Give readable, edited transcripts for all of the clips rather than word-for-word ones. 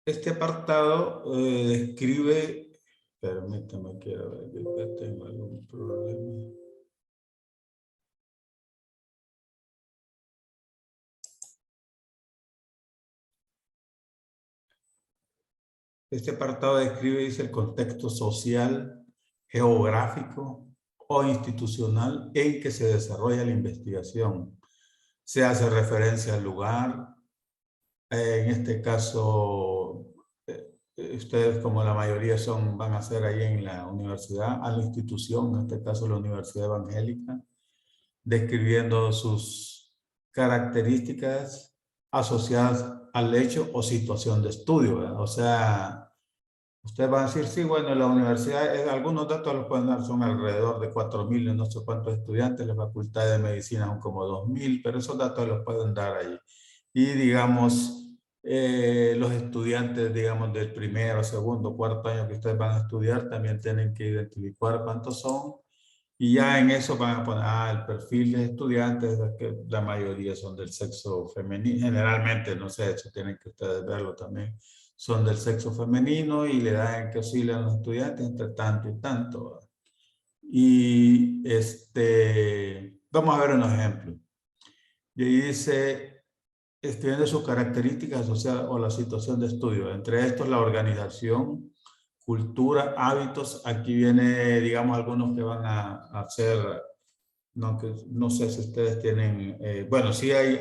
Este apartado describe, permítame, quiero ver que tengo algún problema. Este apartado describe, dice, el contexto social, geográfico o institucional en que se desarrolla la investigación. Se hace referencia al lugar, en este caso, ustedes como la mayoría van a ser ahí en la universidad, a la institución, en este caso la Universidad Evangélica, describiendo sus características asociadas al hecho o situación de estudio, ¿verdad? O sea, usted va a decir, sí, bueno, la universidad, algunos datos los pueden dar, son alrededor de 4.000, no sé cuántos estudiantes, la Facultad de Medicina son como 2.000, pero esos datos los pueden dar ahí. Y digamos, los estudiantes, digamos, del primero, segundo, cuarto año que ustedes van a estudiar, también tienen que identificar cuántos son. Y ya en eso van a poner, el perfil de estudiantes, que la mayoría son del sexo femenino, generalmente, no sé, eso tienen que ustedes verlo también, son del sexo femenino y la edad en que oscilan los estudiantes entre tanto y tanto. Y vamos a ver un ejemplo. Y ahí dice, estudiando sus características asociadas o la situación de estudio. Entre estos, la organización, cultura, hábitos. Aquí viene, digamos, algunos que van a hacer, no sé si ustedes tienen, bueno, sí hay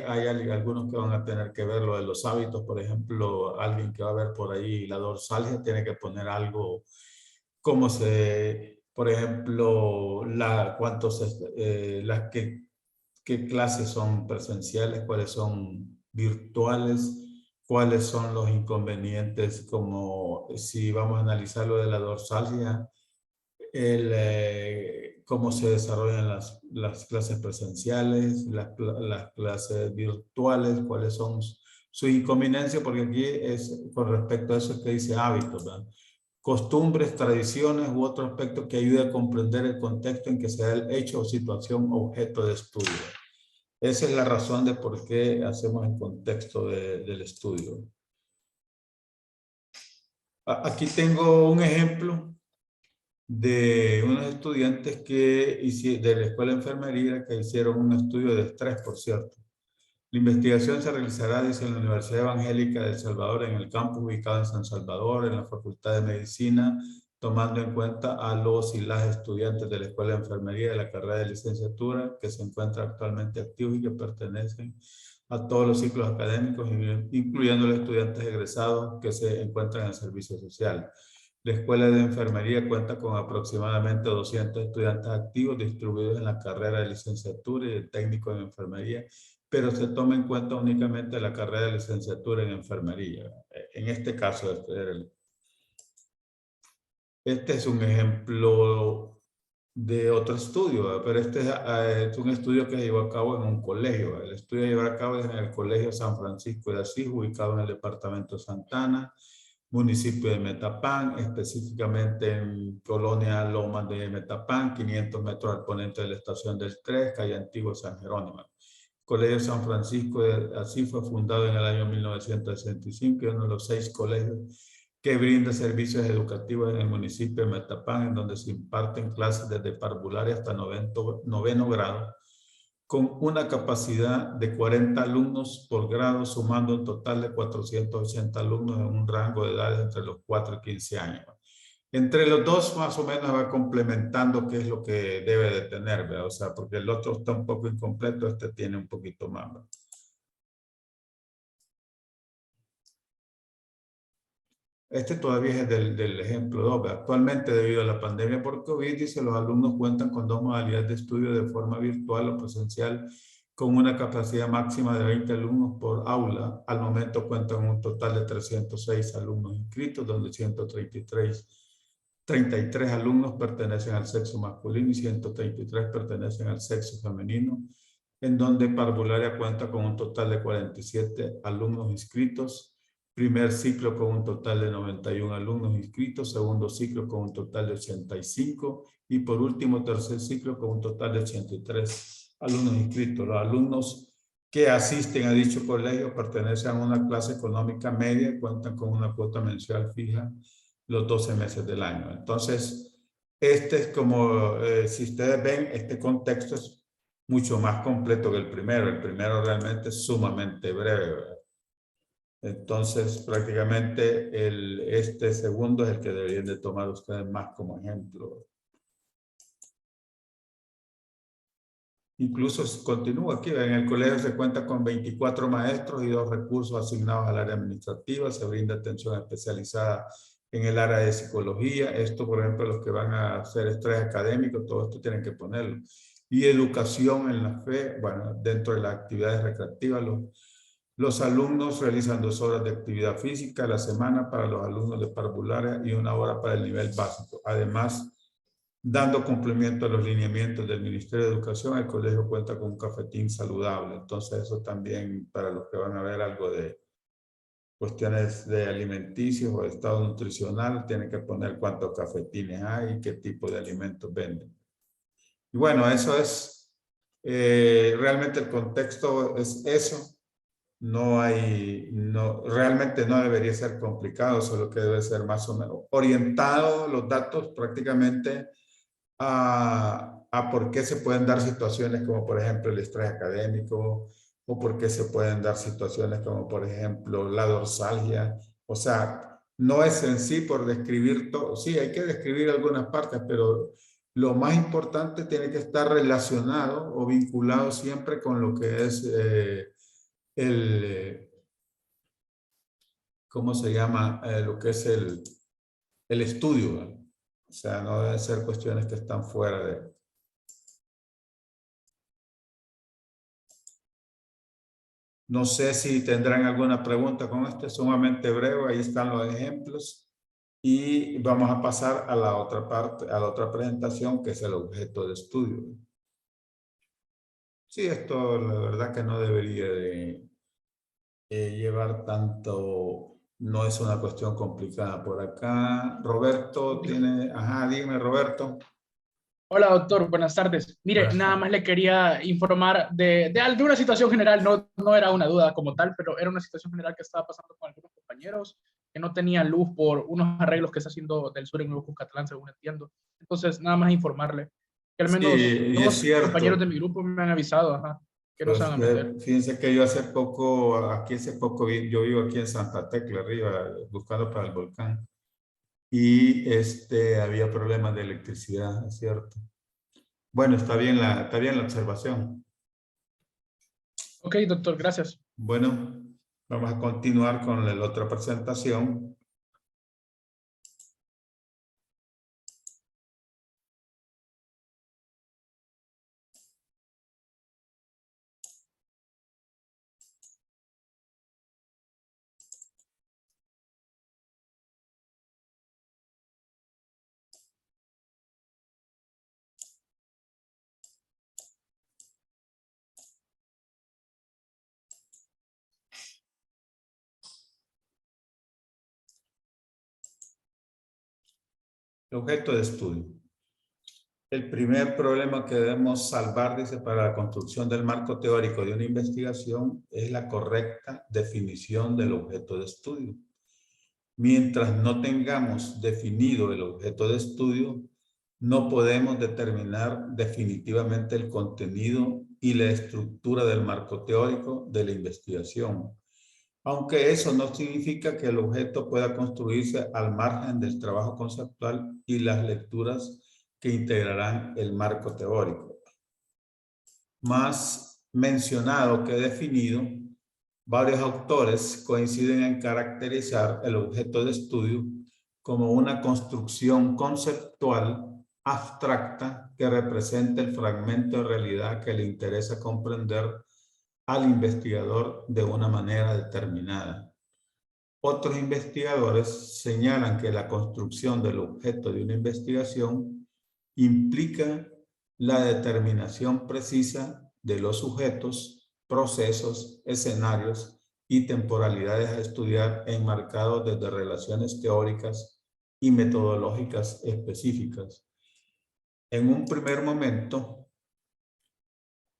algunos que van a tener que ver lo de los hábitos. Por ejemplo, alguien que va a ver por ahí la dorsalgia tiene que poner algo como por ejemplo, qué clases son presenciales, cuáles son virtuales, cuáles son los inconvenientes, como si vamos a analizar lo de la dorsalgia, cómo se desarrollan las clases presenciales, las clases virtuales, cuáles son sus inconveniencias, porque aquí es con respecto a eso que dice hábitos, ¿verdad? Costumbres, tradiciones u otro aspecto que ayude a comprender el contexto en que se da el hecho o situación objeto de estudio. Esa es la razón de por qué hacemos el contexto del estudio. Aquí tengo un ejemplo de unos estudiantes de la Escuela de Enfermería que hicieron un estudio de estrés, por cierto. La investigación se realizará, dice, en la Universidad Evangélica de El Salvador, en el campus ubicado en San Salvador, en la Facultad de Medicina, tomando en cuenta a los y las estudiantes de la Escuela de Enfermería de la carrera de licenciatura que se encuentran actualmente activos y que pertenecen a todos los ciclos académicos, incluyendo los estudiantes egresados que se encuentran en el servicio social. La Escuela de Enfermería cuenta con aproximadamente 200 estudiantes activos distribuidos en la carrera de licenciatura y de técnico en enfermería, pero se toma en cuenta únicamente la carrera de licenciatura en enfermería. En este caso, este es un ejemplo de otro estudio, ¿verdad? Pero este es un estudio que se llevó a cabo en un colegio, ¿verdad? El estudio se llevó a cabo en el Colegio San Francisco de Asís, ubicado en el departamento Santana, municipio de Metapán, específicamente en Colonia Lomas de Metapán, 500 metros al poniente de la estación del 3, calle Antigua San Jerónimo. El Colegio San Francisco de Asís fue fundado en el año 1965 y uno de los 6 colegios que brinda servicios educativos en el municipio de Metapán, en donde se imparten clases desde parvularia hasta noveno grado, con una capacidad de 40 alumnos por grado, sumando un total de 480 alumnos en un rango de edades entre los 4 y 15 años. Entre los dos más o menos va complementando qué es lo que debe de tener, ¿verdad? O sea, porque el otro está un poco incompleto, este tiene un poquito más, ¿verdad? Este todavía es del ejemplo 2. Actualmente, debido a la pandemia por COVID, dice, los alumnos cuentan con 2 modalidades de estudio de forma virtual o presencial, con una capacidad máxima de 20 alumnos por aula. Al momento cuentan con un total de 306 alumnos inscritos, donde 33 alumnos pertenecen al sexo masculino y 133 pertenecen al sexo femenino, en donde Parvularia cuenta con un total de 47 alumnos inscritos. Primer ciclo con un total de 91 alumnos inscritos, segundo ciclo con un total de 85 y por último tercer ciclo con un total de 83 alumnos inscritos. Los alumnos que asisten a dicho colegio pertenecen a una clase económica media y cuentan con una cuota mensual fija los 12 meses del año. Entonces, este es como, si ustedes ven, este contexto es mucho más completo que el primero. El primero realmente es sumamente breve, ¿verdad? Entonces, prácticamente este segundo es el que deberían de tomar ustedes más como ejemplo. Incluso continúa aquí, en el colegio se cuenta con 24 maestros y 2 recursos asignados al área administrativa, se brinda atención especializada en el área de psicología, esto por ejemplo los que van a hacer estrés académico, todo esto tienen que ponerlo. Y educación en la fe, bueno, dentro de las actividades recreativas, los alumnos realizan 2 horas de actividad física a la semana para los alumnos de parvularia y 1 hora para el nivel básico. Además, dando cumplimiento a los lineamientos del Ministerio de Educación, el colegio cuenta con un cafetín saludable. Entonces eso también para los que van a ver algo de cuestiones de alimenticios o de estado nutricional, tienen que poner cuántos cafetines hay y qué tipo de alimentos venden. Y bueno, eso es, realmente el contexto es eso. No hay, realmente no debería ser complicado, solo que debe ser más o menos orientado los datos prácticamente a por qué se pueden dar situaciones como por ejemplo el estrés académico o por qué se pueden dar situaciones como por ejemplo la dorsalgia. O sea, no es en sí por describir todo, sí hay que describir algunas partes, pero lo más importante tiene que estar relacionado o vinculado siempre con lo que es el, ¿cómo se llama? Lo que es el estudio, ¿no? O sea, no deben ser cuestiones que están fuera de... No sé si tendrán alguna pregunta con esto, es sumamente breve, ahí están los ejemplos. Y vamos a pasar a la otra parte, a la otra presentación, que es el objeto de estudio. Sí, esto la verdad que no debería de llevar tanto, no es una cuestión complicada por acá. Roberto tiene, ajá, dime Roberto. Hola, doctor, buenas tardes. Mire, Buenas nada tardes. más le quería informar de una situación general, no era una duda como tal, pero era una situación general que estaba pasando con algunos compañeros que no tenían luz por unos arreglos que está haciendo del sur en Nuevo Cuscatlán, según entiendo. Entonces, nada más informarle que al Sí, menos y es 2 compañeros cierto. de mi grupo me han avisado, ajá, que no se Pues van a meter. fíjense que yo hace poco, aquí hace poco, yo vivo aquí en Santa Tecla, arriba, buscando para el volcán. Y había problemas de electricidad, es cierto. Bueno, está bien la observación. Ok, doctor, gracias. Bueno, vamos a continuar con la otra presentación. El objeto de estudio. El primer problema que debemos salvar, dice, para la construcción del marco teórico de una investigación es la correcta definición del objeto de estudio. Mientras no tengamos definido el objeto de estudio, no podemos determinar definitivamente el contenido y la estructura del marco teórico de la investigación. Aunque eso no significa que el objeto pueda construirse al margen del trabajo conceptual y las lecturas que integrarán el marco teórico. Más mencionado que definido, varios autores coinciden en caracterizar el objeto de estudio como una construcción conceptual abstracta que representa el fragmento de realidad que le interesa comprender al investigador de una manera determinada. Otros investigadores señalan que la construcción del objeto de una investigación implica la determinación precisa de los sujetos, procesos, escenarios y temporalidades a estudiar enmarcados desde relaciones teóricas y metodológicas específicas. En un primer momento,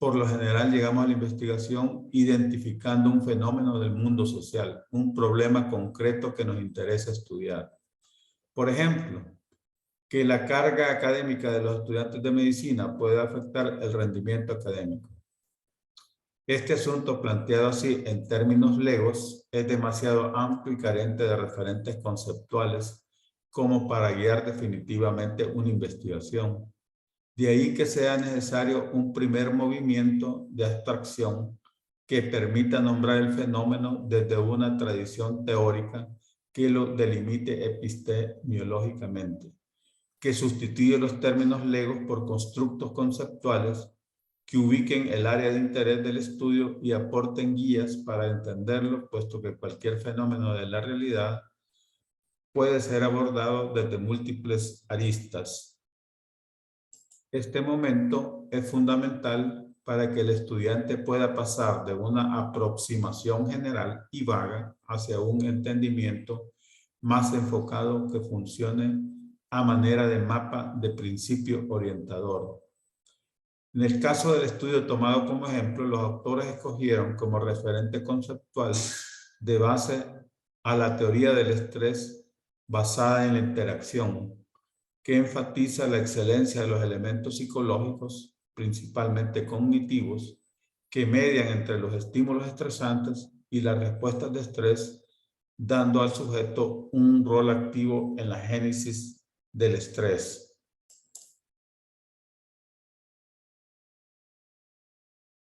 por lo general llegamos a la investigación identificando un fenómeno del mundo social, un problema concreto que nos interesa estudiar. Por ejemplo, que la carga académica de los estudiantes de medicina puede afectar el rendimiento académico. Este asunto planteado así en términos legos es demasiado amplio y carente de referentes conceptuales como para guiar definitivamente una investigación. De ahí que sea necesario un primer movimiento de abstracción que permita nombrar el fenómeno desde una tradición teórica que lo delimite epistemológicamente, que sustituye los términos legos por constructos conceptuales que ubiquen el área de interés del estudio y aporten guías para entenderlo, puesto que cualquier fenómeno de la realidad puede ser abordado desde múltiples aristas. Este momento es fundamental para que el estudiante pueda pasar de una aproximación general y vaga hacia un entendimiento más enfocado que funcione a manera de mapa de principio orientador. En el caso del estudio tomado como ejemplo, los autores escogieron como referente conceptual de base a la teoría del estrés basada en la interacción, que enfatiza la excelencia de los elementos psicológicos, principalmente cognitivos, que median entre los estímulos estresantes y las respuestas de estrés, dando al sujeto un rol activo en la génesis del estrés.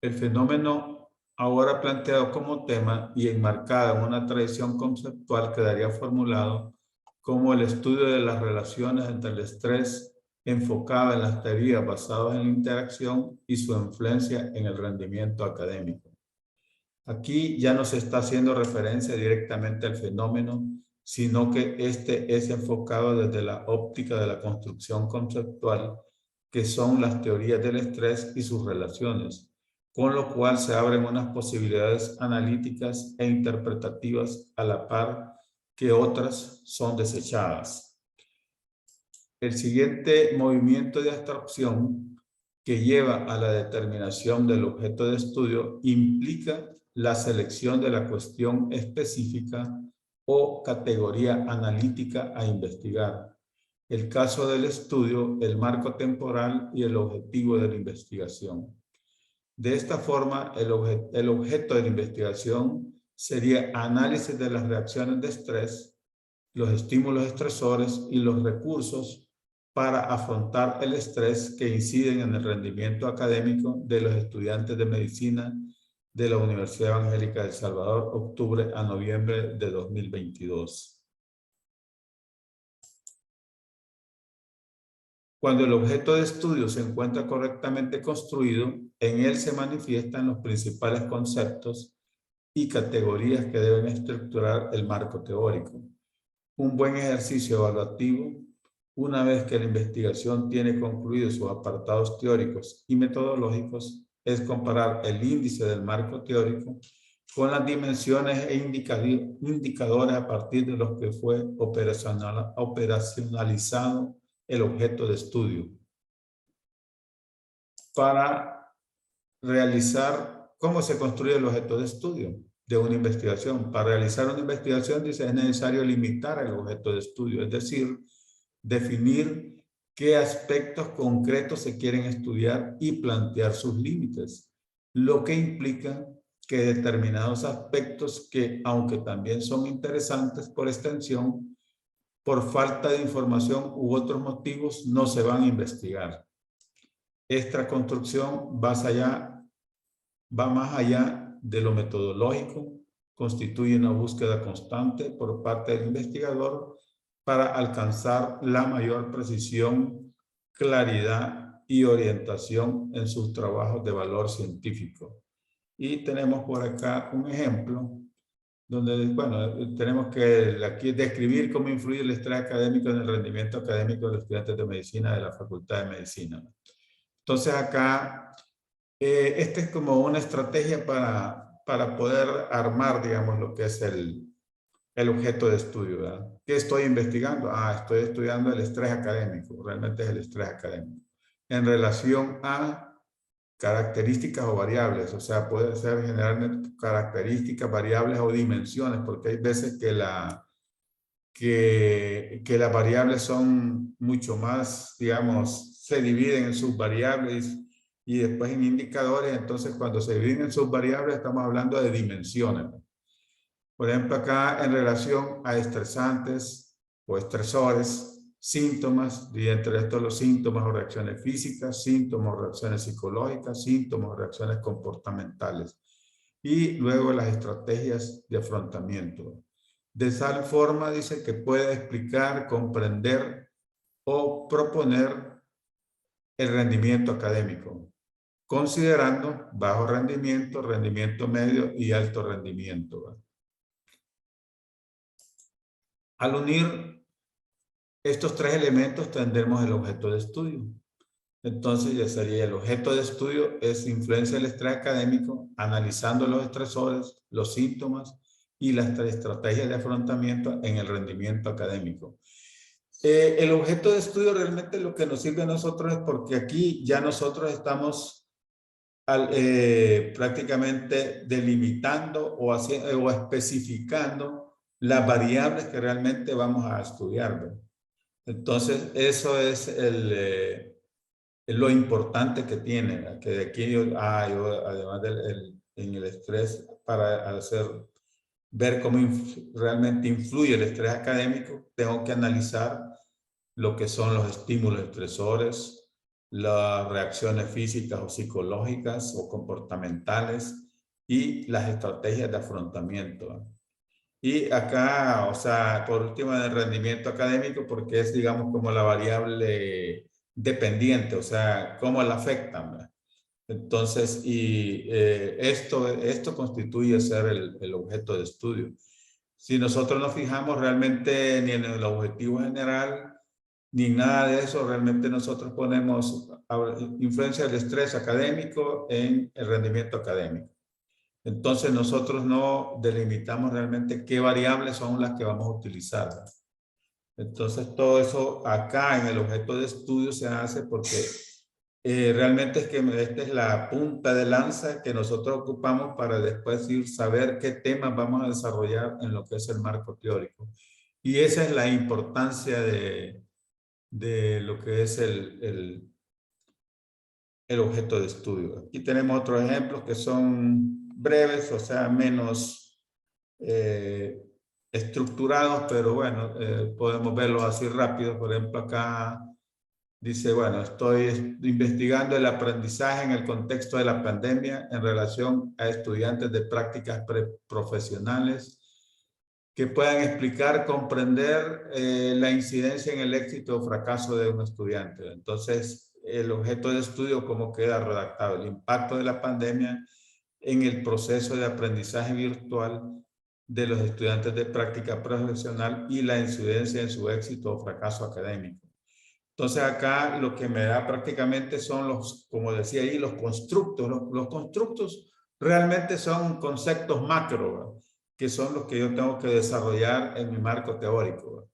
El fenómeno ahora planteado como tema y enmarcado en una tradición conceptual quedaría formulado como el estudio de las relaciones entre el estrés enfocado en las teorías basadas en la interacción y su influencia en el rendimiento académico. Aquí ya no se está haciendo referencia directamente al fenómeno, sino que este es enfocado desde la óptica de la construcción conceptual, que son las teorías del estrés y sus relaciones, con lo cual se abren unas posibilidades analíticas e interpretativas a la par que otras son desechadas. El siguiente movimiento de abstracción que lleva a la determinación del objeto de estudio implica la selección de la cuestión específica o categoría analítica a investigar. El caso del estudio, el marco temporal y el objetivo de la investigación. De esta forma, el objeto de la investigación sería análisis de las reacciones de estrés, los estímulos estresores y los recursos para afrontar el estrés que inciden en el rendimiento académico de los estudiantes de medicina de la Universidad Evangélica de El Salvador, octubre a noviembre de 2022. Cuando el objeto de estudio se encuentra correctamente construido, en él se manifiestan los principales conceptos y categorías que deben estructurar el marco teórico. Un buen ejercicio evaluativo, una vez que la investigación tiene concluidos sus apartados teóricos y metodológicos, es comparar el índice del marco teórico con las dimensiones e indicadores a partir de los que fue operacionalizado el objeto de estudio. Para realizar, ¿cómo se construye el objeto de estudio de una investigación? Para realizar una investigación, dice, es necesario limitar el objeto de estudio, es decir, definir qué aspectos concretos se quieren estudiar y plantear sus límites, lo que implica que determinados aspectos que, aunque también son interesantes por extensión, por falta de información u otros motivos, no se van a investigar. Esta construcción va más allá de lo metodológico, constituye una búsqueda constante por parte del investigador para alcanzar la mayor precisión, claridad y orientación en sus trabajos de valor científico. Y tenemos por acá un ejemplo donde, bueno, tenemos que aquí describir cómo influye el estrés académico en el rendimiento académico de los estudiantes de medicina de la Facultad de Medicina. Entonces acá, esta es como una estrategia para poder armar, digamos, lo que es el objeto de estudio, ¿verdad? ¿Qué estoy investigando? Estoy estudiando el estrés académico, realmente es el estrés académico. En relación a características o variables, o sea, puede ser generalmente características, variables o dimensiones, porque hay veces que las variables son mucho más, digamos, se dividen en subvariables y después en indicadores. Entonces, cuando se dividen en subvariables, estamos hablando de dimensiones. Por ejemplo, acá en relación a estresantes o estresores, síntomas, y entre estos los síntomas o reacciones físicas, síntomas o reacciones psicológicas, síntomas o reacciones comportamentales. Y luego las estrategias de afrontamiento. De tal forma, dice, que puede explicar, comprender o proponer el rendimiento académico, considerando bajo rendimiento, rendimiento medio y alto rendimiento, ¿verdad? Al unir estos tres elementos tendremos el objeto de estudio. Entonces ya sería el objeto de estudio es influencia del estrés académico, analizando los estresores, los síntomas y las estrategias de afrontamiento en el rendimiento académico. El objeto de estudio realmente lo que nos sirve a nosotros es porque aquí ya nosotros estamos prácticamente delimitando o especificando las variables que realmente vamos a estudiar, ¿verdad? Entonces, eso es lo importante que tiene, ¿verdad? Que de aquí yo además en el estrés, para ver cómo realmente influye el estrés académico, tengo que analizar lo que son los estímulos estresores, las reacciones físicas o psicológicas o comportamentales y las estrategias de afrontamiento, ¿verdad? Y acá, o sea, por último, el rendimiento académico, porque es, digamos, como la variable dependiente, o sea, cómo la afectan, ¿verdad? Entonces, esto constituye ser el objeto de estudio. Si nosotros nos fijamos realmente ni en el objetivo general, ni nada de eso, realmente nosotros ponemos influencia del estrés académico en el rendimiento académico. Entonces nosotros no delimitamos realmente qué variables son las que vamos a utilizar. Entonces todo eso acá en el objeto de estudio se hace porque realmente es que esta es la punta de lanza que nosotros ocupamos para después saber qué temas vamos a desarrollar en lo que es el marco teórico. Y esa es la importancia de lo que es el objeto de estudio. Aquí tenemos otros ejemplos que son breves, o sea, menos estructurados, pero bueno, podemos verlos así rápido. Por ejemplo, acá dice, bueno, estoy investigando el aprendizaje en el contexto de la pandemia en relación a estudiantes de prácticas profesionales que puedan explicar, comprender la incidencia en el éxito o fracaso de un estudiante. Entonces, el objeto de estudio, cómo queda redactado, el impacto de la pandemia en el proceso de aprendizaje virtual de los estudiantes de práctica profesional y la incidencia en su éxito o fracaso académico. Entonces acá lo que me da prácticamente son los, como decía ahí, los constructos. Los constructos realmente son conceptos macro, ¿verdad? Que son los que yo tengo que desarrollar en mi marco teórico, ¿verdad?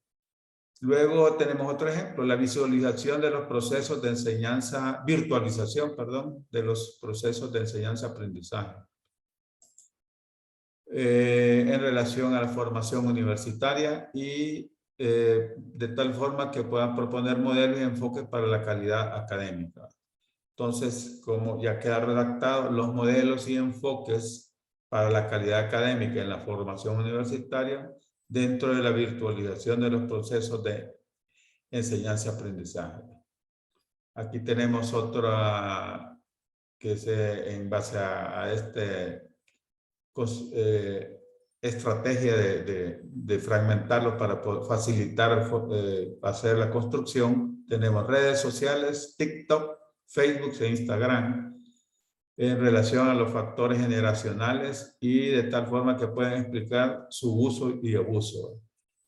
Luego tenemos otro ejemplo, la visualización de los procesos de enseñanza, virtualización, perdón, de los procesos de enseñanza-aprendizaje. En relación a la formación universitaria y de tal forma que puedan proponer modelos y enfoques para la calidad académica. Entonces, como ya queda redactado, los modelos y enfoques para la calidad académica en la formación universitaria dentro de la virtualización de los procesos de enseñanza-aprendizaje. Aquí tenemos otra que es en base a estrategia de fragmentarlo para poder facilitar hacer la construcción. Tenemos redes sociales, TikTok, Facebook e Instagram en relación a los factores generacionales y de tal forma que pueden explicar su uso y abuso.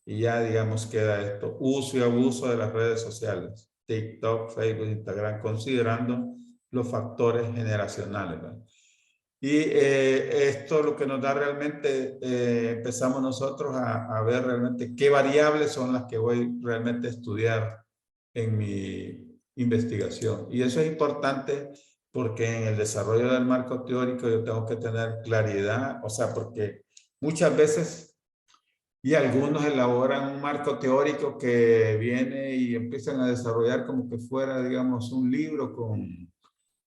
Y ya, digamos, queda esto, uso y abuso de las redes sociales, TikTok, Facebook, Instagram, considerando los factores generacionales, ¿verdad? Y esto lo que nos da realmente, empezamos nosotros a ver realmente qué variables son las que voy realmente a estudiar en mi investigación. Y eso es importante porque en el desarrollo del marco teórico yo tengo que tener claridad, o sea, porque muchas veces y algunos elaboran un marco teórico que viene y empiezan a desarrollar como que fuera, digamos, un libro con,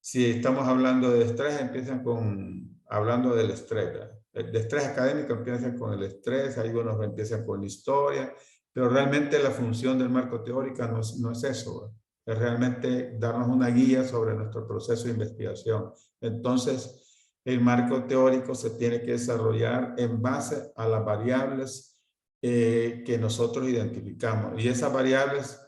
si estamos hablando de estrés, empiezan hablando del estrés, ¿verdad? El estrés académico empiezan con el estrés, hay unos que empiezan con historia, pero realmente la función del marco teórico no es eso, ¿verdad? Es realmente darnos una guía sobre nuestro proceso de investigación. Entonces, el marco teórico se tiene que desarrollar en base a las variables que nosotros identificamos. Y esas variables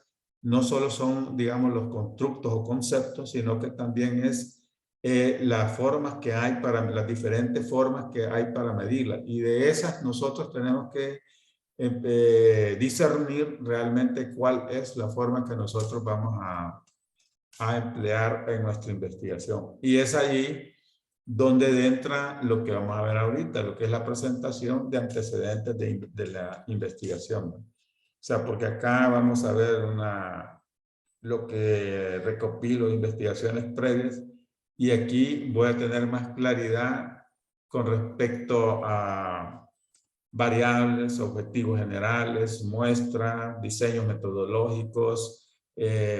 no solo son, digamos, los constructos o conceptos, sino que también es las formas que hay las diferentes formas que hay para medirlas. Y de esas nosotros tenemos que discernir realmente cuál es la forma que nosotros vamos a emplear en nuestra investigación. Y es allí donde entra lo que vamos a ver ahorita, lo que es la presentación de antecedentes de la investigación. O sea, porque acá vamos a ver lo que recopilo investigaciones previas y aquí voy a tener más claridad con respecto a variables, objetivos generales, muestras, diseños metodológicos,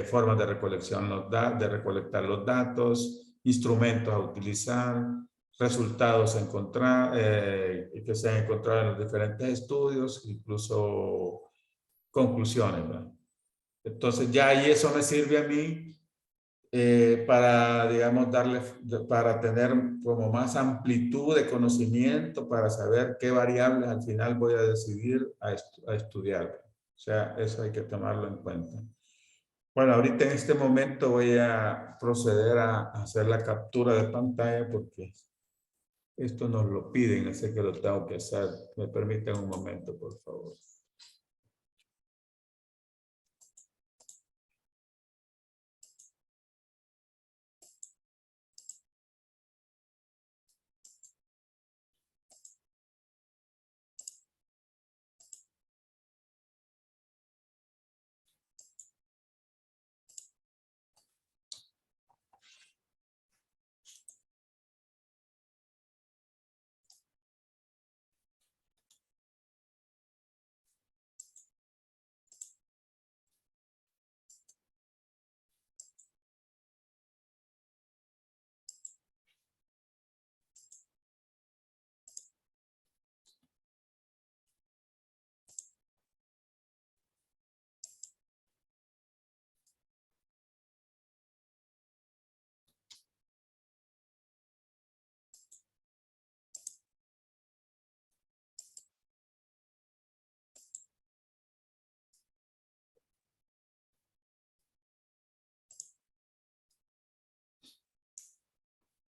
formas de recolectar los datos, instrumentos a utilizar, resultados a encontrar, que se han encontrado en los diferentes estudios, incluso conclusiones, ¿verdad? Entonces ya ahí eso me sirve a mí para, digamos, para tener como más amplitud de conocimiento, para saber qué variables al final voy a decidir a estudiar. O sea, eso hay que tomarlo en cuenta. Bueno, ahorita en este momento voy a proceder a hacer la captura de pantalla porque esto nos lo piden, así que lo tengo que hacer. Me permiten un momento, por favor.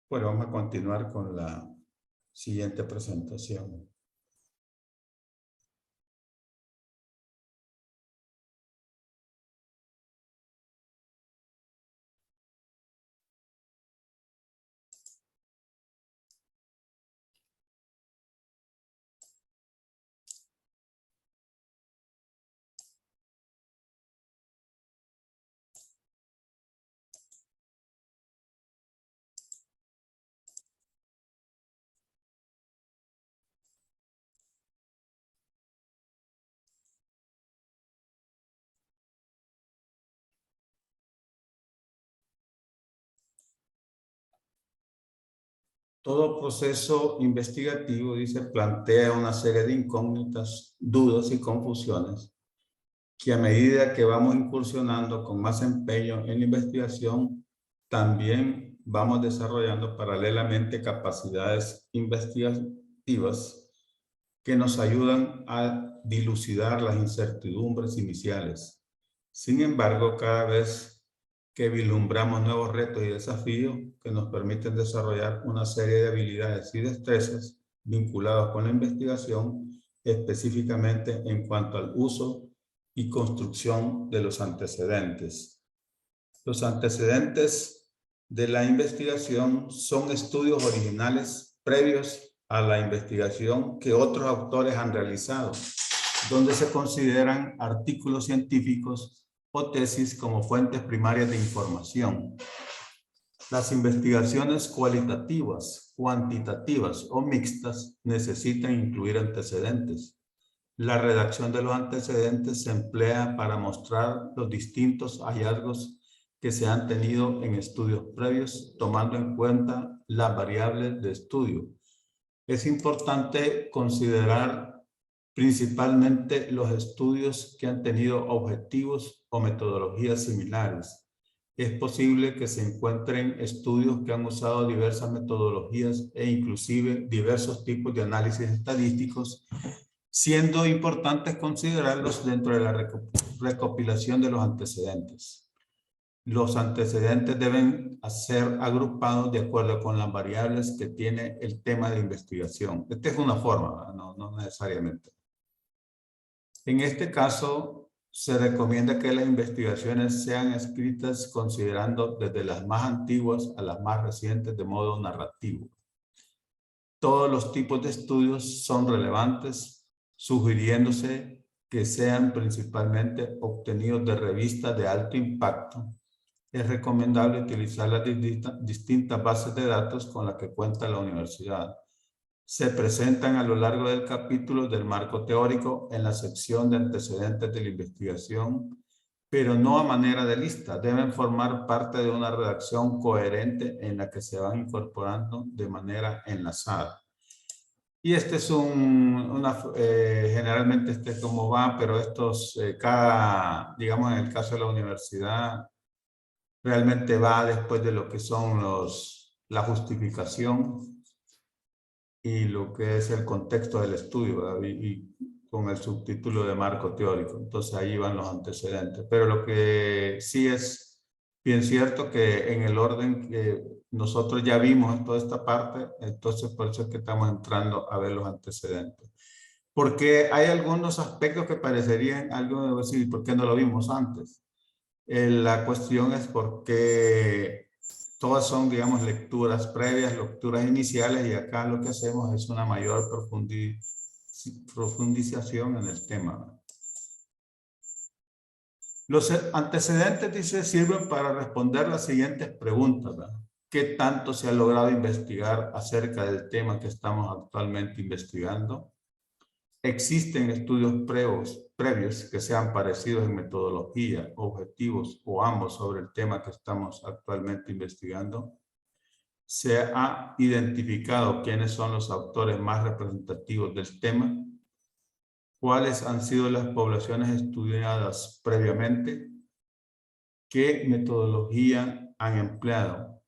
Bueno, vamos a continuar con la siguiente presentación. Todo proceso investigativo, dice, plantea una serie de incógnitas, dudas y confusiones que a medida que vamos incursionando con más empeño en la investigación, también vamos desarrollando paralelamente capacidades investigativas que nos ayudan a dilucidar las incertidumbres iniciales. Sin embargo, cada vez que vislumbramos nuevos retos y desafíos que nos permiten desarrollar una serie de habilidades y destrezas vinculados con la investigación, específicamente en cuanto al uso y construcción de los antecedentes. Los antecedentes de la investigación son estudios originales previos a la investigación que otros autores han realizado, donde se consideran artículos científicos o tesis como fuentes primarias de información. Las investigaciones cualitativas, cuantitativas o mixtas necesitan incluir antecedentes. La redacción de los antecedentes se emplea para mostrar los distintos hallazgos que se han tenido en estudios previos, tomando en cuenta las variables de estudio. Es importante considerar principalmente los estudios que han tenido objetivos o metodologías similares. Es posible que se encuentren estudios que han usado diversas metodologías e inclusive diversos tipos de análisis estadísticos, siendo importante considerarlos dentro de la recopilación de los antecedentes. Los antecedentes deben ser agrupados de acuerdo con las variables que tiene el tema de investigación. Esta es una forma, no necesariamente. En este caso, se recomienda que las investigaciones sean escritas considerando desde las más antiguas a las más recientes de modo narrativo. Todos los tipos de estudios son relevantes, sugiriéndose que sean principalmente obtenidos de revistas de alto impacto. Es recomendable utilizar las distintas bases de datos con las que cuenta la universidad. Se presentan a lo largo del capítulo del marco teórico en la sección de antecedentes de la investigación, pero no a manera de lista. Deben formar parte de una redacción coherente en la que se van incorporando de manera enlazada. Y este es generalmente este es como va, pero estos, digamos en el caso de la universidad, realmente va después de lo que son la justificación y lo que es el contexto del estudio, ¿verdad? Y con el subtítulo de marco teórico. Entonces ahí van los antecedentes. Pero lo que sí es bien cierto que en el orden que nosotros ya vimos en toda esta parte, entonces por eso es que estamos entrando a ver los antecedentes. Porque hay algunos aspectos que parecerían algo de decir, ¿por qué no lo vimos antes? La cuestión es porque todas son, digamos, lecturas previas, lecturas iniciales, y acá lo que hacemos es una mayor profundización en el tema. Los antecedentes, dice, sirven para responder las siguientes preguntas, ¿verdad? ¿Qué tanto se ha logrado investigar acerca del tema que estamos actualmente investigando? ¿Existen estudios previos que sean parecidos en metodología, objetivos o ambos sobre el tema que estamos actualmente investigando? ¿Se ha identificado quiénes son los autores más representativos del tema? ¿Cuáles han sido las poblaciones estudiadas previamente? ¿Qué metodología han empleado?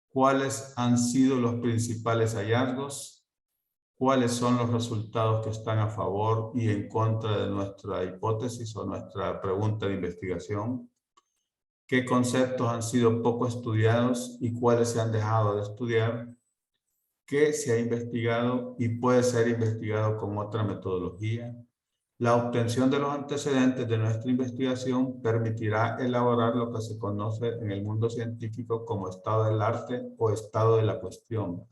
¿Cuáles han sido los principales hallazgos? ¿Cuáles son los resultados que están a favor y en contra de nuestra hipótesis o nuestra pregunta de investigación? ¿Qué conceptos han sido poco estudiados y cuáles se han dejado de estudiar? ¿Qué se ha investigado y puede ser investigado con otra metodología? La obtención de los antecedentes de nuestra investigación permitirá elaborar lo que se conoce en el mundo científico como estado del arte o estado de la cuestión.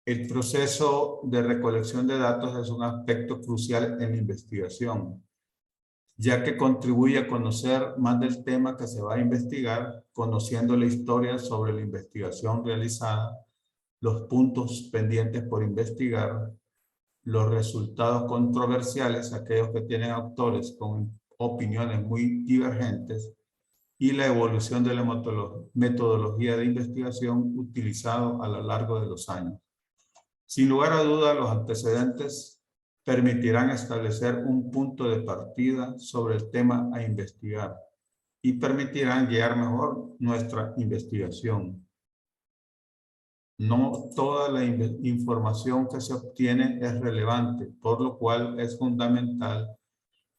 El proceso de recolección de datos es un aspecto crucial en la investigación, ya que contribuye a conocer más del tema que se va a investigar, conociendo la historia sobre la investigación realizada, los puntos pendientes por investigar, los resultados controversiales, aquellos que tienen autores con opiniones muy divergentes, y la evolución de la metodología de investigación utilizada a lo largo de los años. Sin lugar a duda, los antecedentes permitirán establecer un punto de partida sobre el tema a investigar y permitirán guiar mejor nuestra investigación. No toda la información que se obtiene es relevante, por lo cual es fundamental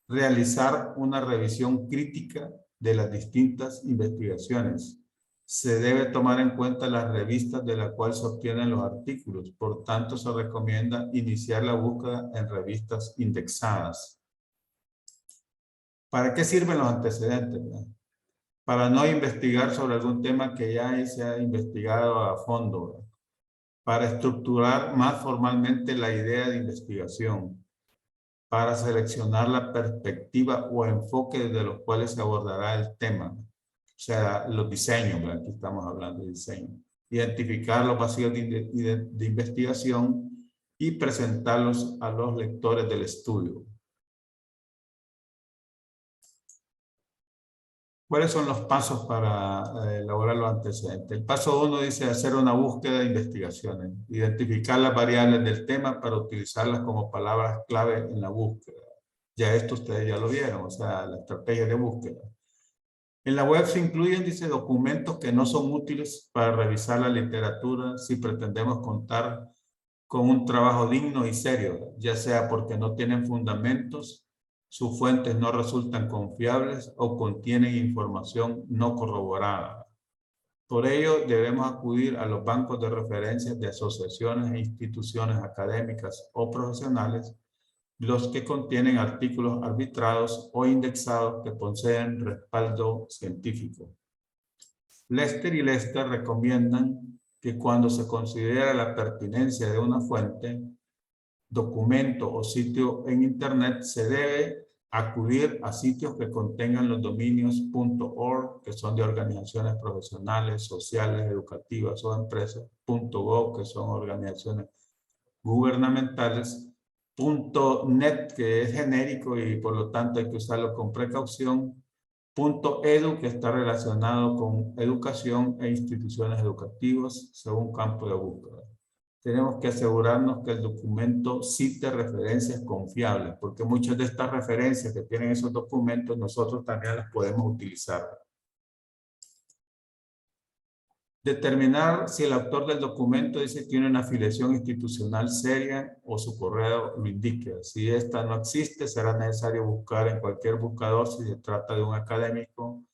realizar una revisión crítica de las distintas investigaciones. Se debe tomar en cuenta las revistas de las cuales se obtienen los artículos. Por tanto, se recomienda iniciar la búsqueda en revistas indexadas. ¿Para qué sirven los antecedentes? Para no investigar sobre algún tema que ya se ha investigado a fondo. Para estructurar más formalmente la idea de investigación. para seleccionar la perspectiva o enfoque desde los cuales se abordará el tema. O sea, los diseños, ¿verdad? Aquí estamos hablando de diseño. Identificar los vacíos de investigación y presentarlos a los lectores del estudio. ¿Cuáles son los pasos para elaborar los antecedentes? El paso 1 dice hacer una búsqueda de investigaciones. Identificar las variables del tema para utilizarlas como palabras clave en la búsqueda. Ya esto ustedes ya lo vieron, o sea, la estrategia de búsqueda. En la web se incluyen, dice, documentos que no son útiles para revisar la literatura si pretendemos contar con un trabajo digno y serio, ya sea porque no tienen fundamentos, sus fuentes no resultan confiables o contienen información no corroborada. Por ello, debemos acudir a los bancos de referencias de asociaciones e instituciones académicas o profesionales, los que contienen artículos arbitrados o indexados que poseen respaldo científico. Lester y Lester recomiendan que cuando se considera la pertinencia de una fuente, documento o sitio en Internet, se debe acudir a sitios que contengan los dominios .org, que son de organizaciones profesionales, sociales, educativas o empresas, .gov, que son organizaciones gubernamentales, .net, que es genérico y por lo tanto hay que usarlo con precaución, .edu, que está relacionado con educación e instituciones educativas según campo de búsqueda. Tenemos que asegurarnos que el documento cite referencias confiables, porque muchas de estas referencias que tienen esos documentos nosotros también las podemos utilizar. Determinar si el autor del documento dice que tiene una afiliación institucional seria o su correo lo indique. Si esta no existe, será necesario buscar en cualquier buscador si se trata de un académico,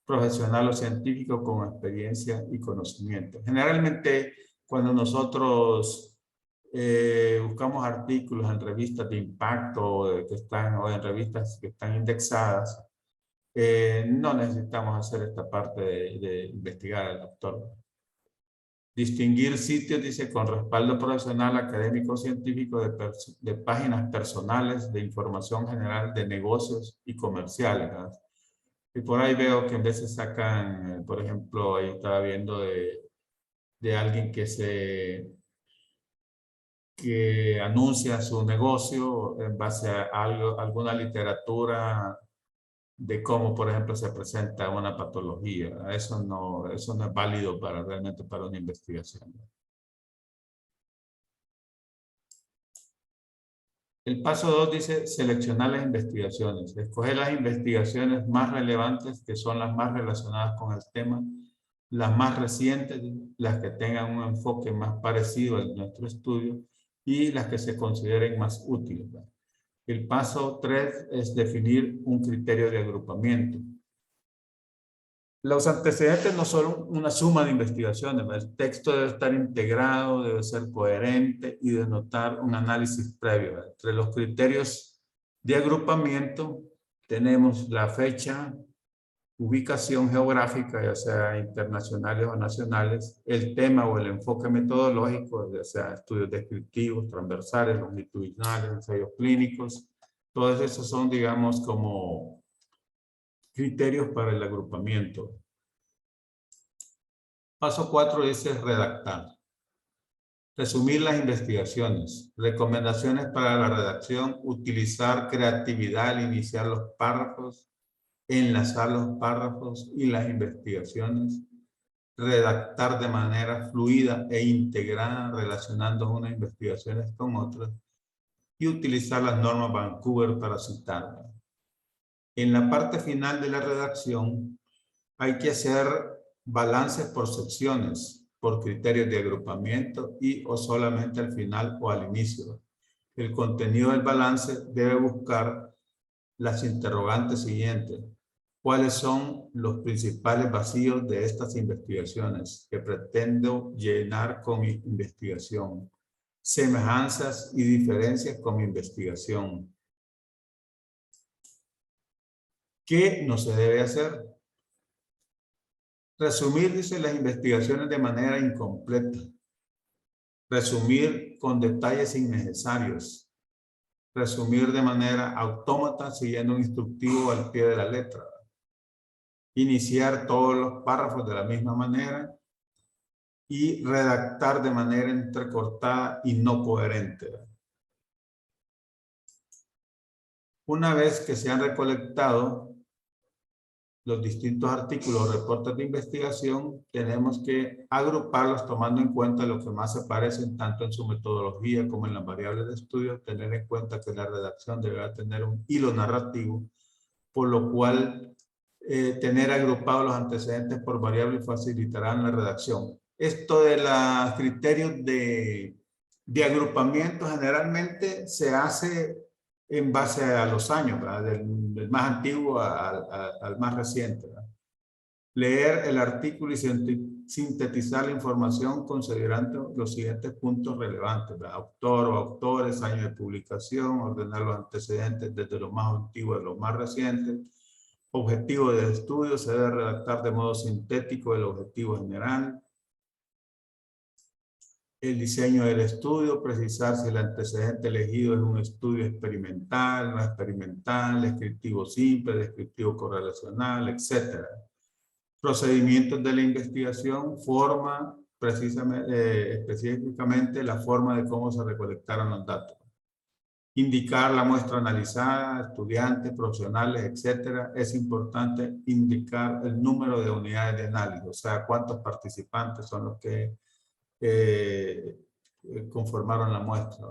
profesional o científico con experiencia y conocimiento. Generalmente, cuando nosotros buscamos artículos en revistas de impacto o en revistas que están indexadas, no necesitamos hacer esta parte de investigar al autor. Distinguir sitios, dice, con respaldo profesional, académico o científico de páginas personales de información general de negocios y comerciales, ¿verdad? Y por ahí veo que en veces sacan, por ejemplo, ahí estaba viendo de alguien que anuncia su negocio en base a alguna literatura de cómo, por ejemplo, se presenta una patología. Eso no es válido realmente para una investigación. El paso 2 dice seleccionar las investigaciones. Escoger las investigaciones más relevantes, que son las más relacionadas con el tema, las más recientes, las que tengan un enfoque más parecido a nuestro estudio y las que se consideren más útiles. El paso 3 es definir un criterio de agrupamiento. Los antecedentes no son una suma de investigaciones. El texto debe estar integrado, debe ser coherente y denotar un análisis previo. Entre los criterios de agrupamiento tenemos la fecha, ubicación geográfica, ya sea internacionales o nacionales, el tema o el enfoque metodológico, ya sea estudios descriptivos, transversales, longitudinales, ensayos clínicos. Todos esos son, digamos, como criterios para el agrupamiento. Paso 4 dice redactar. Resumir las investigaciones. Recomendaciones para la redacción. Utilizar creatividad al iniciar los párrafos. Enlazar los párrafos y las investigaciones. Redactar de manera fluida e integrada relacionando unas investigaciones con otras. Y utilizar las normas Vancouver para citarlas. En la parte final de la redacción hay que hacer balances por secciones, por criterios de agrupamiento y o solamente al final o al inicio. El contenido del balance debe buscar las interrogantes siguientes. ¿Cuáles son los principales vacíos de estas investigaciones que pretendo llenar con mi investigación? Semejanzas y diferencias con mi investigación. ¿Qué no se debe hacer? Resumir, dice, las investigaciones de manera incompleta. Resumir con detalles innecesarios. resumir de manera autómata siguiendo un instructivo al pie de la letra, iniciar todos los párrafos de la misma manera y redactar de manera entrecortada y no coherente. Una vez que se han recolectado los distintos artículos o reportes de investigación, tenemos que agruparlos tomando en cuenta lo que más se parecen tanto en su metodología como en las variables de estudio, tener en cuenta que la redacción deberá tener un hilo narrativo, por lo cual tener agrupados los antecedentes por variable facilitarán la redacción. Esto de los criterios de agrupamiento generalmente se hace en base a los años, del más antiguo al más reciente, ¿verdad? Leer el artículo y sintetizar la información considerando los siguientes puntos relevantes, ¿verdad? Autor o autores, año de publicación, ordenar los antecedentes desde lo más antiguo a lo más reciente. Objetivo del estudio, se debe redactar de modo sintético el objetivo general. El diseño del estudio, precisar si el antecedente elegido es un estudio experimental, no experimental, descriptivo simple, descriptivo correlacional, etc. Procedimientos de la investigación, forma, específicamente la forma de cómo se recolectaron los datos. Indicar la muestra analizada, estudiantes, profesionales, etc. Es importante indicar el número de unidades de análisis, o sea, cuántos participantes son los que conformaron la muestra.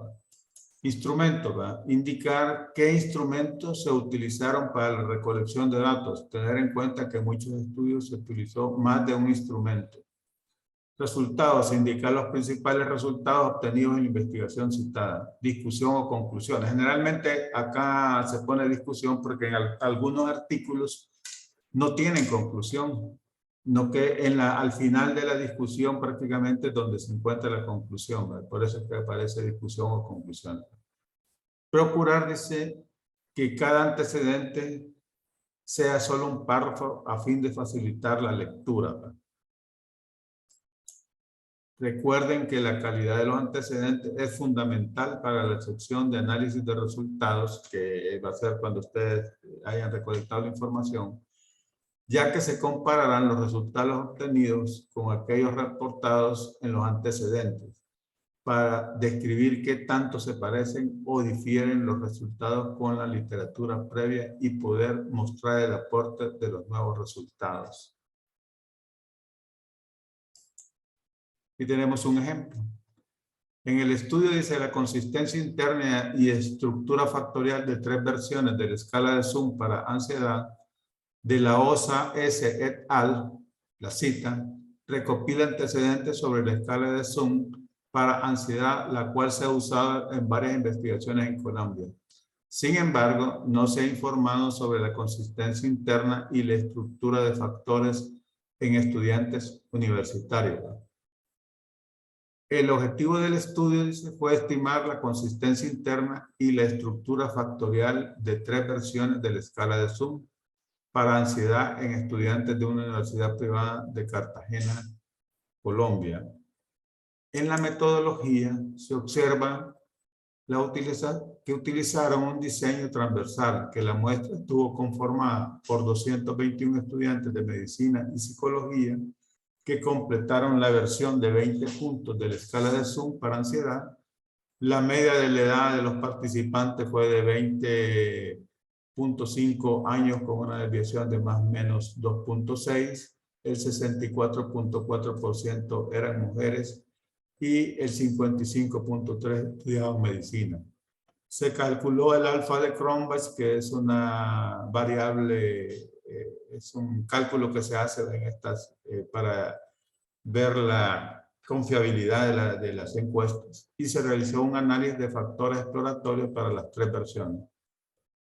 Instrumentos, ¿verdad? Indicar qué instrumentos se utilizaron para la recolección de datos. Tener en cuenta que en muchos estudios se utilizó más de un instrumento. Resultados, indicar los principales resultados obtenidos en la investigación citada. Discusión o conclusiones. Generalmente acá se pone discusión porque en algunos artículos no tienen conclusión, no que al final de la discusión prácticamente es donde se encuentra la conclusión, ¿verdad? Por eso es que aparece discusión o conclusión. Procurar, dice, que cada antecedente sea solo un párrafo a fin de facilitar la lectura, ¿verdad? Recuerden que la calidad de los antecedentes es fundamental para la sección de análisis de resultados, que va a ser cuando ustedes hayan recolectado la información, ya que se compararán los resultados obtenidos con aquellos reportados en los antecedentes para describir qué tanto se parecen o difieren los resultados con la literatura previa y poder mostrar el aporte de los nuevos resultados. Y tenemos un ejemplo. En el estudio dice la consistencia interna y estructura factorial de 3 versiones de la escala de Zoom para ansiedad de la OSA S. et al., la cita, recopila antecedentes sobre la escala de Zoom para ansiedad, la cual se ha usado en varias investigaciones en Colombia. Sin embargo, no se ha informado sobre la consistencia interna y la estructura de factores en estudiantes universitarios. El objetivo del estudio, dice, fue estimar la consistencia interna y la estructura factorial de 3 versiones de la escala de Zoom para ansiedad en estudiantes de una universidad privada de Cartagena, Colombia. En la metodología se observa que utilizaron un diseño transversal, que la muestra estuvo conformada por 221 estudiantes de medicina y psicología que completaron la versión de 20 puntos de la escala de Zoom para ansiedad. La media de la edad de los participantes fue de 20.5 años con una desviación de más o menos 2.6. El 64.4% eran mujeres y el 55.3% estudiaban medicina. Se calculó el alfa de Cronbach, que es una variable, es un cálculo que se hace en estas para ver la confiabilidad de las encuestas, y se realizó un análisis de factores exploratorios para las 3 versiones.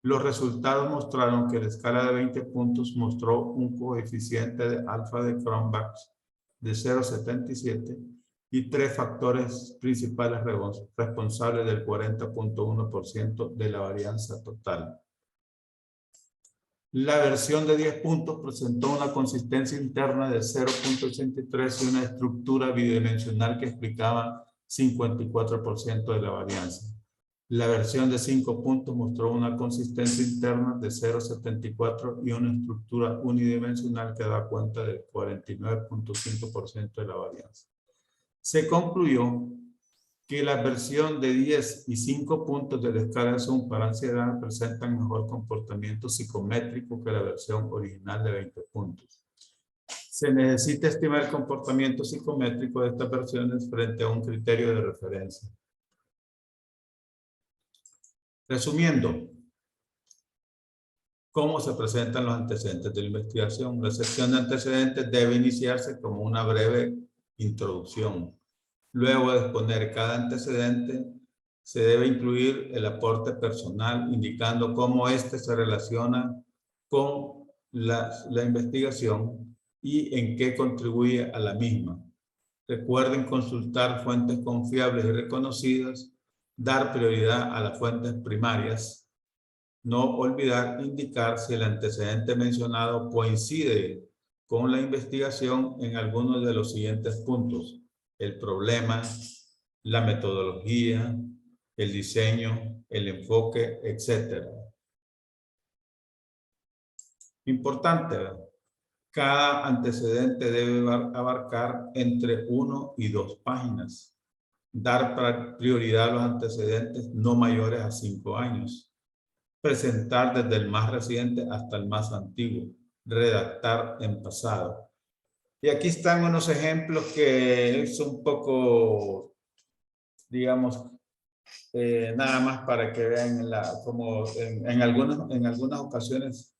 Los resultados mostraron que la escala de 20 puntos mostró un coeficiente de alfa de Cronbach de 0.77 y 3 factores principales responsables del 40.1% de la varianza total. La versión de 10 puntos presentó una consistencia interna de 0.83 y una estructura bidimensional que explicaba 54% de la varianza. La versión de 5 puntos mostró una consistencia interna de 0,74 y una estructura unidimensional que da cuenta del 49,5% de la varianza. Se concluyó que la versión de 10 y 5 puntos de la escala de Zoom para ansiedad presentan mejor comportamiento psicométrico que la versión original de 20 puntos. Se necesita estimar el comportamiento psicométrico de estas versiones frente a un criterio de referencia. Resumiendo, ¿cómo se presentan los antecedentes de la investigación? La sección de antecedentes debe iniciarse como una breve introducción. Luego de exponer cada antecedente, se debe incluir el aporte personal, indicando cómo éste se relaciona con la investigación y en qué contribuye a la misma. Recuerden consultar fuentes confiables y reconocidas, dar prioridad a las fuentes primarias, no olvidar indicar si el antecedente mencionado coincide con la investigación en algunos de los siguientes puntos: el problema, la metodología, el diseño, el enfoque, etc. Importante, ¿verdad? Cada antecedente debe abarcar entre 1 y 2 páginas. Dar prioridad a los antecedentes no mayores a 5 años. Presentar desde el más reciente hasta el más antiguo. Redactar en pasado. Y aquí están unos ejemplos que son un poco, digamos, nada más para que vean como en algunas ocasiones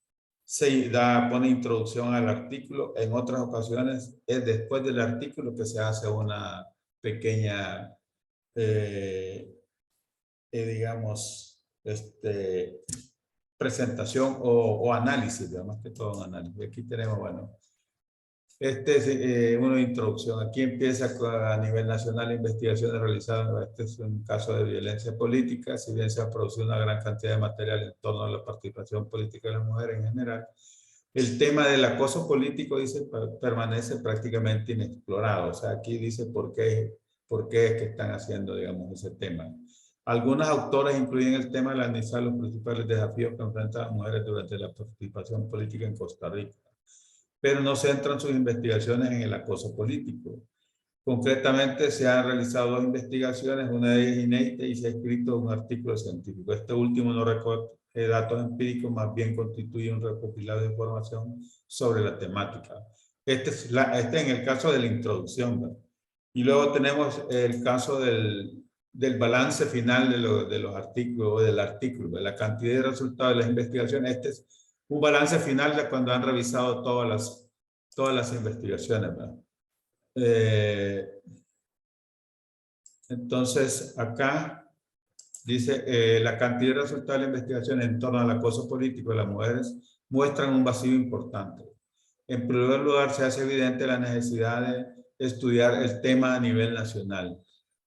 se pone introducción al artículo, en otras ocasiones es después del artículo que se hace una pequeña, digamos, presentación o análisis, digamos que todo un análisis. Aquí tenemos, bueno, es una introducción. Aquí empieza a nivel nacional investigaciones realizadas. Este es un caso de violencia política. Si bien se ha producido una gran cantidad de material en torno a la participación política de las mujeres en general, el tema del acoso político, dice, permanece prácticamente inexplorado. O sea, aquí dice por qué es que están haciendo, digamos, ese tema. Algunas autoras incluyen el tema de analizar los principales desafíos que enfrentan las mujeres durante la participación política en Costa Rica, pero no centran sus investigaciones en el acoso político. Concretamente, se han realizado 2 investigaciones, una de ellas inédita, y se ha escrito un artículo científico. Este último no recoge datos empíricos, más bien constituye un recopilado de información sobre la temática. Este es en el caso de la introducción, ¿verdad? Y luego tenemos el caso del balance final de los artículos, o del artículo, de la cantidad de resultados de las investigaciones. Este es un balance final de cuando han revisado todas las investigaciones, ¿verdad? Entonces, acá dice, la cantidad de resultados de la investigación en torno al acoso político de las mujeres muestran un vacío importante. En primer lugar, se hace evidente la necesidad de estudiar el tema a nivel nacional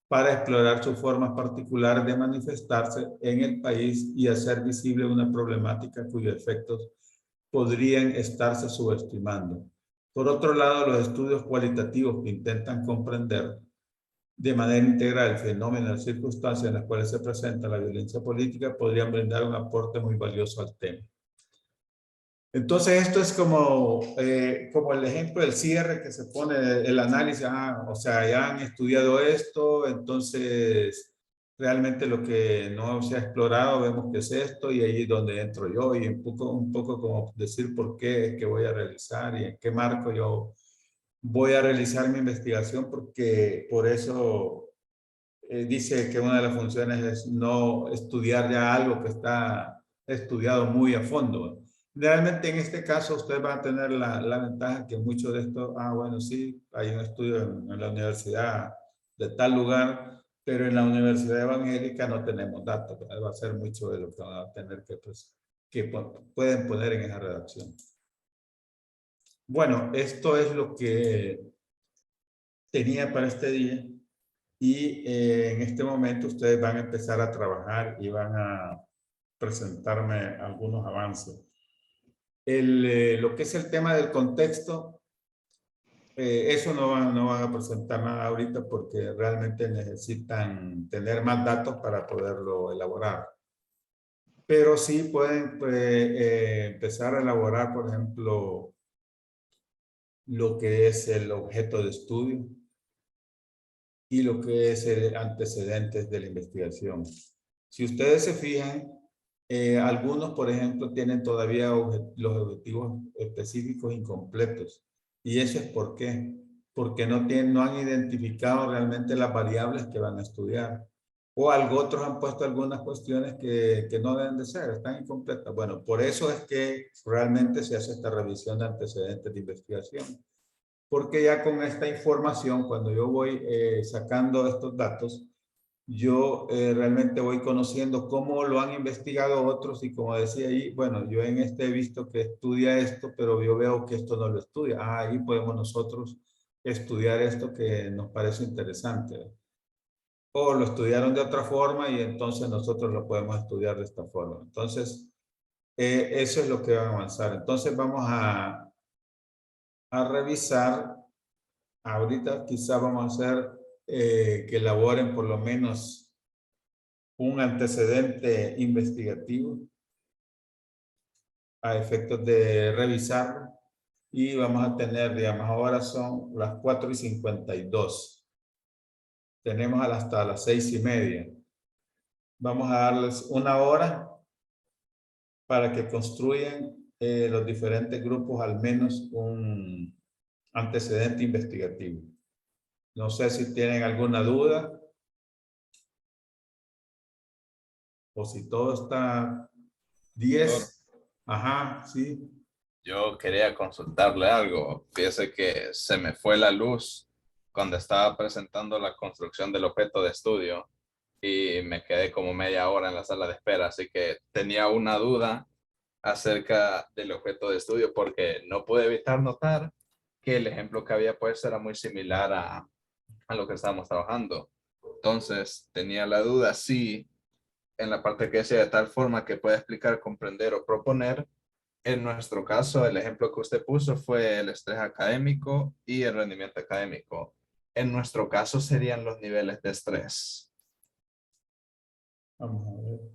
para explorar sus formas particulares de manifestarse en el país y hacer visible una problemática cuyos efectos podrían estarse subestimando. Por otro lado, los estudios cualitativos que intentan comprender de manera integral el fenómeno y las circunstancias en las cuales se presenta la violencia política podrían brindar un aporte muy valioso al tema. Entonces, esto es como el ejemplo del cierre que se pone el análisis. O sea, ya han estudiado esto, entonces realmente lo que no se ha explorado, vemos que es esto, y ahí es donde entro yo, y un poco como decir por qué es que voy a realizar y en qué marco yo voy a realizar mi investigación, porque por eso dice que una de las funciones es no estudiar ya algo que está estudiado muy a fondo. Realmente en este caso usted va a tener la ventaja que mucho de esto, bueno, sí, hay un estudio en la universidad de tal lugar, pero en la Universidad Evangélica no tenemos datos. Va a ser mucho de lo que van a tener que pueden poner en esa redacción. Bueno, esto es lo que tenía para este día. Y en este momento ustedes van a empezar a trabajar y van a presentarme algunos avances. Lo que es el tema del contexto, Eso no van a presentar nada ahorita porque realmente necesitan tener más datos para poderlo elaborar. Pero sí pueden empezar a elaborar, por ejemplo, lo que es el objeto de estudio y lo que es el antecedentes de la investigación. Si ustedes se fijan, algunos, por ejemplo, tienen todavía los objetivos específicos incompletos. ¿Y eso es por qué? Porque no han identificado realmente las variables que van a estudiar. O algo otros han puesto algunas cuestiones que no deben de ser, están incompletas. Bueno, por eso es que realmente se hace esta revisión de antecedentes de investigación. Porque ya con esta información, cuando yo voy sacando estos datos, yo realmente voy conociendo cómo lo han investigado otros y como decía ahí, bueno, yo en este he visto que estudia esto, pero yo veo que esto no lo estudia. Ah, ahí podemos nosotros estudiar esto que nos parece interesante. O lo estudiaron de otra forma y entonces nosotros lo podemos estudiar de esta forma. Entonces, eso es lo que va a avanzar. Entonces vamos a revisar. Ahorita quizá vamos a hacer que elaboren por lo menos un antecedente investigativo a efectos de revisarlo. Y vamos a tener, digamos, ahora son las 4:52. Tenemos hasta las 6:30. Vamos a darles una hora para que construyan los diferentes grupos al menos un antecedente investigativo. No sé si tienen alguna duda o si todo está Doctor, 10. Ajá, sí. yo quería consultarle algo. Fíjese que se me fue la luz cuando estaba presentando la construcción del objeto de estudio y me quedé como media hora en la sala de espera, así que tenía una duda acerca del objeto de estudio porque no pude evitar notar que el ejemplo que había puesto era muy similar a lo que estábamos trabajando. Entonces tenía la duda si en la parte que decía de tal forma que pueda explicar, comprender o proponer. En nuestro caso, el ejemplo que usted puso fue el estrés académico y el rendimiento académico. En nuestro caso serían los niveles de estrés. Vamos a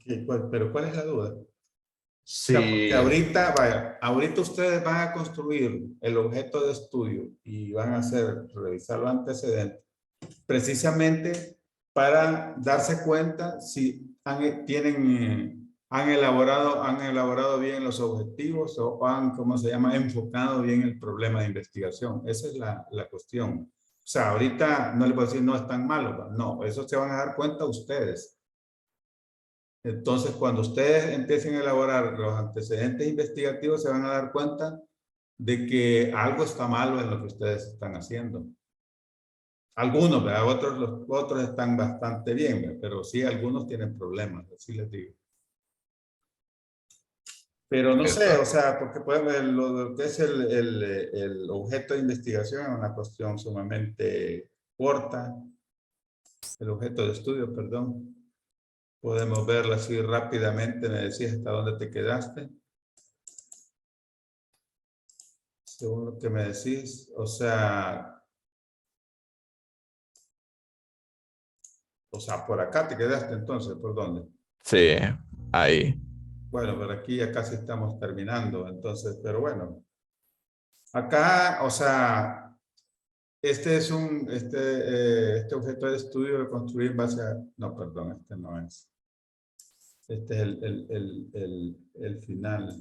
ver. Pero ¿cuál es la duda? O sea, porque Sí, ahorita, vaya, ahorita ustedes van a construir el objeto de estudio y van a revisar los antecedentes, precisamente para darse cuenta si han elaborado bien los objetivos o han, ¿cómo se llama?, enfocado bien el problema de investigación. Esa es la cuestión. O sea, ahorita no les puedo decir no es tan malo, no, eso se van a dar cuenta ustedes. Entonces, cuando ustedes empiecen a elaborar los antecedentes investigativos, se van a dar cuenta de que algo está malo en lo que ustedes están haciendo. Algunos, ¿verdad? Los otros están bastante bien, ¿verdad? Pero sí, algunos tienen problemas, así les digo. Pero no sé, o cierto. sea, porque lo que es el objeto de investigación es una cuestión sumamente corta, el objeto de estudio, perdón. Podemos verla así rápidamente, me decías hasta dónde te quedaste. Según lo que me decís, o sea, por acá te quedaste entonces, ¿por dónde? Sí, ahí. Bueno, por aquí ya casi estamos terminando, entonces, pero bueno. Acá, o sea, este objeto de estudio de construir en base a, no, perdón, este no es. Este es el final.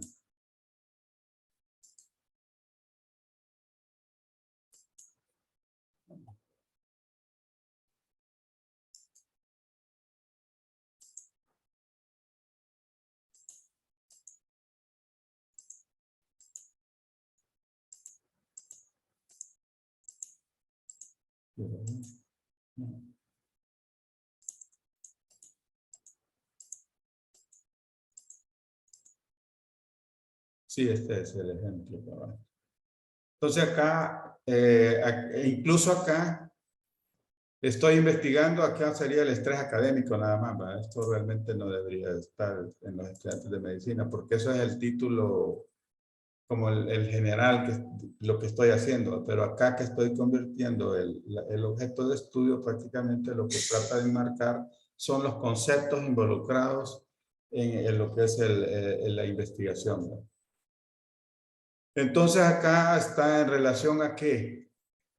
Sí, este es el ejemplo. ¿Verdad? Entonces acá, incluso acá, estoy investigando, acá sería el estrés académico nada más, ¿verdad? Esto realmente no debería estar en los estudiantes de medicina, porque eso es el título como el general, lo que estoy haciendo, pero acá que estoy convirtiendo el objeto de estudio, prácticamente lo que trata de enmarcar son los conceptos involucrados en lo que es la investigación, ¿no? Entonces acá está en relación a qué.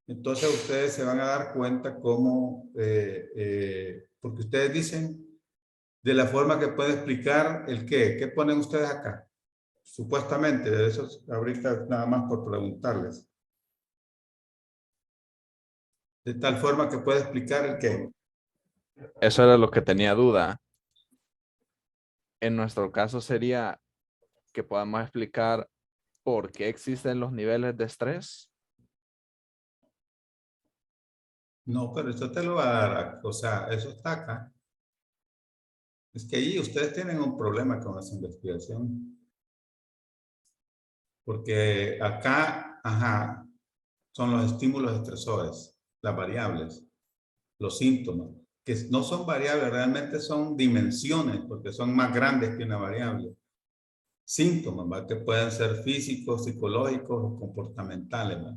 Entonces ustedes se van a dar cuenta cómo, porque ustedes dicen de la forma que puede explicar el qué ponen ustedes acá. Supuestamente, de eso ahorita nada más por preguntarles. De tal forma que puede explicar el qué. Eso era lo que tenía duda. En nuestro caso sería que podamos explicar por qué existen los niveles de estrés. No, pero eso te lo va a dar, o sea, eso está acá. Es que ahí ustedes tienen un problema con esa investigación. Porque acá, ajá, son los estímulos estresores, las variables, los síntomas, que no son variables, realmente son dimensiones, porque son más grandes que una variable. Síntomas, ¿va? Que pueden ser físicos, psicológicos o comportamentales, ¿va?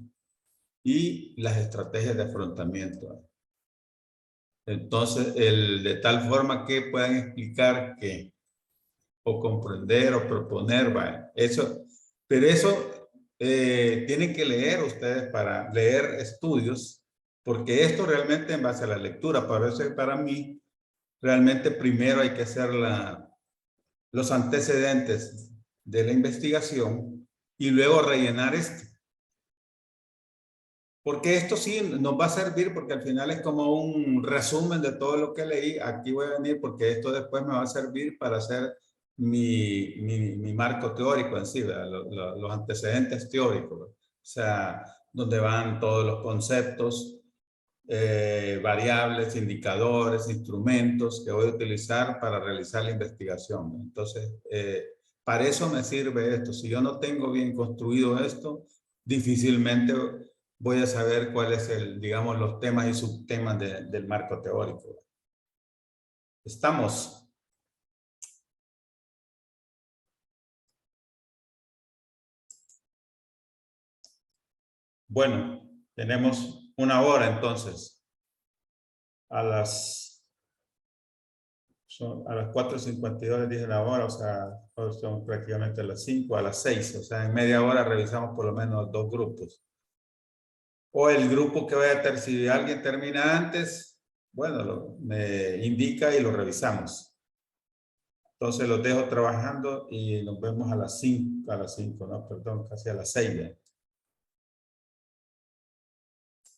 Y las estrategias de afrontamiento, ¿va? Entonces, de tal forma que puedan explicar que, o comprender o proponer, ¿va? Eso, pero eso tienen que leer ustedes para leer estudios, porque esto realmente en base a la lectura, para eso para mí, realmente primero hay que hacer los antecedentes de la investigación y luego rellenar esto. Porque esto sí nos va a servir porque al final es como un resumen de todo lo que leí. Aquí voy a venir porque esto después me va a servir para hacer mi marco teórico en sí, los antecedentes teóricos, ¿verdad? O sea, donde van todos los conceptos, variables, indicadores, instrumentos que voy a utilizar para realizar la investigación. Entonces, para eso me sirve esto. Si yo no tengo bien construido esto, difícilmente voy a saber cuál es digamos, los temas y subtemas del marco teórico. ¿Estamos? Bueno, tenemos una hora entonces. A las 4:52 les dije la hora, o sea, son prácticamente a las 5, a las 6, o sea, en media hora revisamos por lo menos 2 grupos. O el grupo que vaya a terminar, si alguien termina antes, bueno, me indica y lo revisamos. Entonces los dejo trabajando y nos vemos a las 5, no, perdón, casi a las 6.